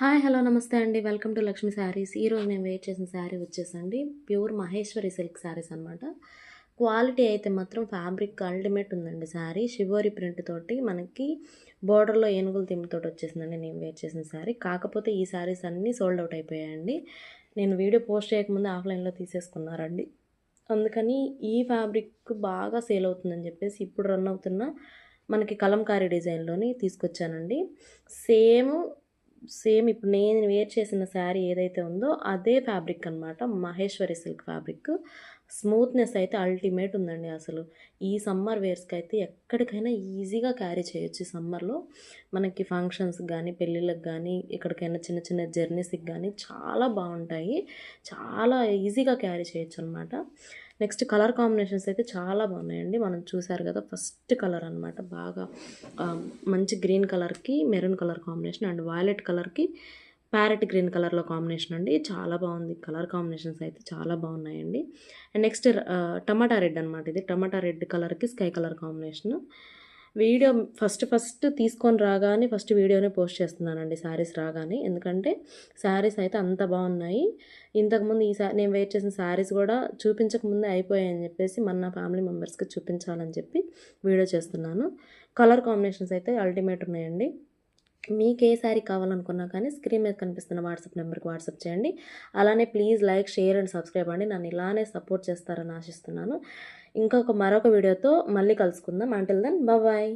Hi hello నమస్తే అండి. Welcome to Lakshmi saris. ఈరోజు నేను వెయిట్ చేసిన శారీ వచ్చేసండి ప్యూర్ మహేశ్వరి సిల్క్ శారీస్ అనమాట. క్వాలిటీ అయితే మాత్రం ఫ్యాబ్రిక్ అల్టిమేట్ ఉందండి. శారీ షివోరి ప్రింట్ తోటి మనకి బోర్డర్లో ఏనుగుల థీమ్‌తోటి వచ్చేసిందండి నేను వెయిట్ చేసిన శారీ. కాకపోతే ఈ శారీస్ అన్నీ సోల్డ్ అవుట్ అయిపోయాయండి. నేను వీడియో పోస్ట్ చేయకముందే ఆఫ్‌లైన్‌లో తీసేసుకున్నారండి. అందుకని ఈ ఫ్యాబ్రిక్ బాగా సేల్ అవుతుందని చెప్పేసి ఇప్పుడు రన్ అవుతున్న మనకి కలంకారీ డిజైన్‌లోని తీసుకొచ్చానండి. సేమ్ సేమ్ ఇప్పుడు నేను వేర్ చేసిన శారీ ఏదైతే ఉందో అదే ఫ్యాబ్రిక్ అనమాట. Maheshwari silk fabric. స్మూత్‌నెస్ అయితే అల్టిమేట్ ఉందండి అసలు. ఈ సమ్మర్ వేర్స్‌కి అయితే ఎక్కడికైనా ఈజీగా క్యారీ చేయొచ్చు ఈ సమ్మర్‌లో. మనకి ఫంక్షన్స్‌కి గానీ, పెళ్ళిళ్ళకి గానీ, ఎక్కడికైనా చిన్న చిన్న జర్నీస్‌కి గానీ చాలా బావుంటాయి. చాలా ఈజీగా క్యారీ చేయొచ్చనమాట. నెక్స్ట్ కలర్ కాంబినేషన్స్ అయితే చాలా బాగున్నాయండి. మనం చూసారు కదా! ఫస్ట్ కలర్ అనమాట. బాగా మంచి గ్రీన్ కలర్‌కి maroon colour combination and violet కలర్‌కి ప్యారెట్ గ్రీన్ కలర్‌లో కాంబినేషన్ అండి. చాలా బాగుంది. కలర్ కాంబినేషన్స్ అయితే చాలా బాగున్నాయండి. అండ్ నెక్స్ట్ టమాటా రెడ్ అనమాట ఇది. టమాటా రెడ్ కలర్‌కి sky colour combination. Video first తీసుకొని రాగానే ఫస్ట్ వీడియోనే పోస్ట్ చేస్తున్నానండి శారీస్ రాగానే. ఎందుకంటే శారీస్ అయితే అంత బాగున్నాయి. ఇంతకుముందు నేను వెయిట్ చేసిన శారీస్ కూడా చూపించకముందే అయిపోయాయని చెప్పేసి మన ఫ్యామిలీ మెంబర్స్‌కి చూపించాలని చెప్పి వీడియో చేస్తున్నాను. కలర్ కాంబినేషన్స్ అయితే అల్టిమేట్ ఉన్నాయండి. మీకు ఏ శారీ కావాలనుకున్నా కానీ స్క్రీన్ మీద కనిపిస్తున్న వాట్సాప్ నెంబర్కి వాట్సాప్ చేయండి. అలానే please like, share and subscribe అండి. నన్ను ఇలానే సపోర్ట్ చేస్తారని ఆశిస్తున్నాను. మరొక వీడియోతో మళ్ళీ కలుసుకుందాం. Until then bye.